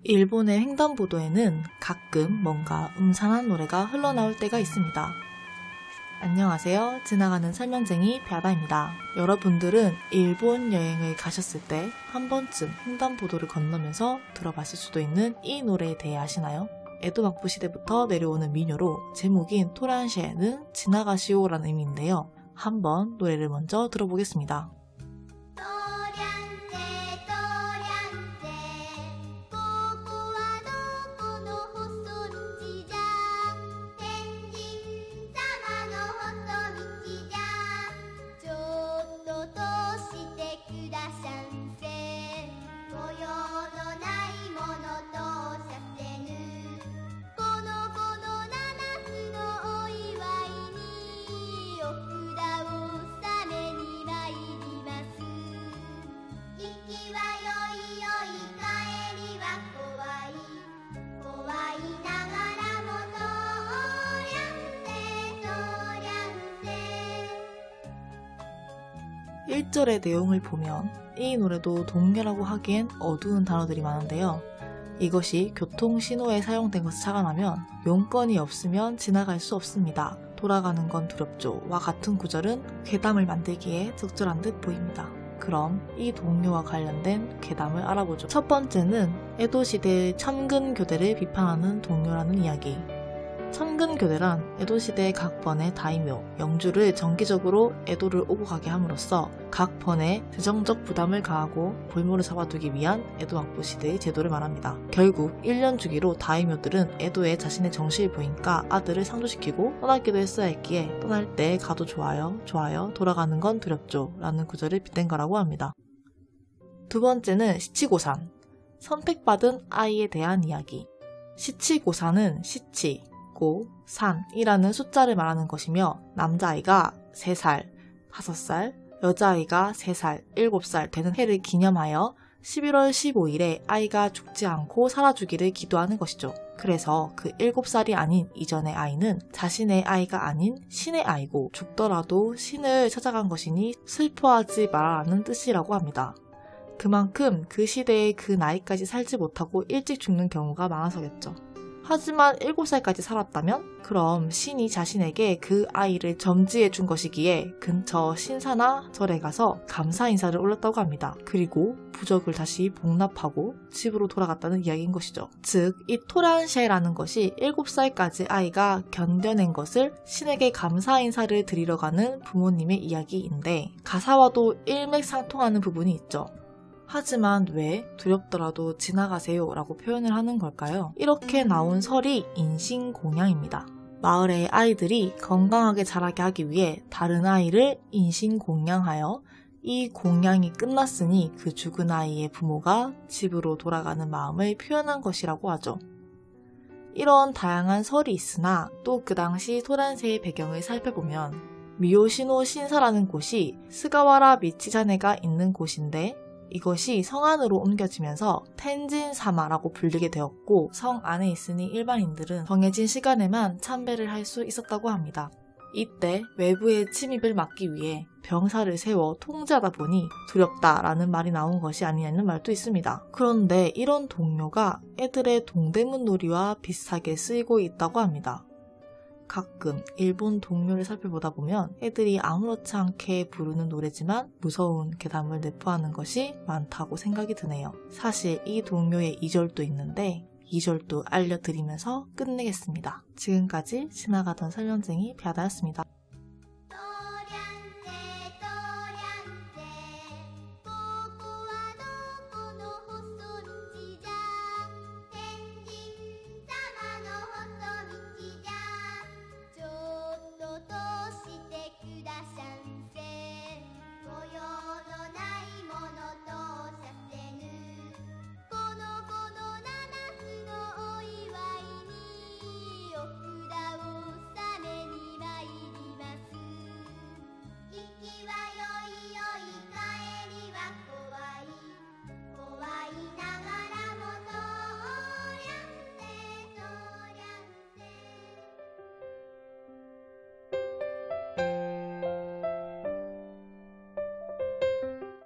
일본의 횡단보도에는 가끔 뭔가 음산한 노래가 흘러나올 때가 있습니다. 안녕하세요. 지나가는 설명쟁이 벼다입니다. 여러분들은 일본 여행을 가셨을 때 한 번쯤 횡단보도를 건너면서 들어봤을 수도 있는 이 노래에 대해 아시나요? 에도 막부 시대부터 내려오는 민요로 제목인 토란시에는 지나가시오라는 의미인데요. 한번 노래를 먼저 들어보겠습니다. 일절의 내용을 보면 이 노래도 동요라고 하기엔 어두운 단어들이 많은데요. 이것이 교통신호에 사용된 것을 착안하면 용건이 없으면 지나갈 수 없습니다. 돌아가는 건 두렵죠. 와 같은 구절은 괴담을 만들기에 적절한 듯 보입니다. 그럼 이 동요와 관련된 괴담을 알아보죠. 첫 번째는 에도시대의 천근교대를 비판하는 동요라는 이야기. 천근교대란 에도시대 각 번의 다이묘, 영주를 정기적으로 에도를 오고 가게 함으로써 각 번에 재정적 부담을 가하고 볼모를 잡아두기 위한 에도 막부 시대의 제도를 말합니다. 결국 1년 주기로 다이묘들은 에도에 자신의 정실을 보이니까 아들을 상주시키고 떠나기도 했어야 했기에 떠날 때 가도 좋아요, 좋아요, 돌아가는 건 두렵죠 라는 구절을 빗댄 거라고 합니다. 두 번째는 시치고산, 선택받은 아이에 대한 이야기. 시치고산은 시치, 산이라는 숫자를 말하는 것이며 남자아이가 3살, 5살, 여자아이가 3살, 7살 되는 해를 기념하여 11월 15일에 아이가 죽지 않고 살아주기를 기도하는 것이죠. 그래서 그 7살이 아닌 이전의 아이는 자신의 아이가 아닌 신의 아이고 죽더라도 신을 찾아간 것이니 슬퍼하지 말라는 뜻이라고 합니다. 그만큼 그 시대에 그 나이까지 살지 못하고 일찍 죽는 경우가 많아서겠죠. 하지만 7살까지 살았다면 그럼 신이 자신에게 그 아이를 점지해 준 것이기에 근처 신사나 절에 가서 감사 인사를 올렸다고 합니다. 그리고 부적을 다시 복납하고 집으로 돌아갔다는 이야기인 것이죠. 즉, 이 토란시에라는 것이 7살까지 아이가 견뎌낸 것을 신에게 감사 인사를 드리러 가는 부모님의 이야기인데 가사와도 일맥상통하는 부분이 있죠. 하지만 왜 두렵더라도 지나가세요 라고 표현을 하는 걸까요? 이렇게 나온 설이 인신공양입니다. 마을의 아이들이 건강하게 자라게 하기 위해 다른 아이를 인신공양하여 이 공양이 끝났으니 그 죽은 아이의 부모가 집으로 돌아가는 마음을 표현한 것이라고 하죠. 이런 다양한 설이 있으나 또 그 당시 토란세의 배경을 살펴보면 미요시노 신사라는 곳이 스가와라 미치자네가 있는 곳인데 이것이 성 안으로 옮겨지면서 텐진사마라고 불리게 되었고 성 안에 있으니 일반인들은 정해진 시간에만 참배를 할 수 있었다고 합니다. 이때 외부의 침입을 막기 위해 병사를 세워 통제하다 보니 두렵다라는 말이 나온 것이 아니냐는 말도 있습니다. 그런데 이런 동요가 애들의 동대문 놀이와 비슷하게 쓰이고 있다고 합니다. 가끔 일본 동요를 살펴보다 보면 애들이 아무렇지 않게 부르는 노래지만 무서운 괴담을 내포하는 것이 많다고 생각이 드네요. 사실 이 동요에 2절도 있는데 2절도 알려드리면서 끝내겠습니다. 지금까지 지나가던 설명쟁이 벼다였습니다.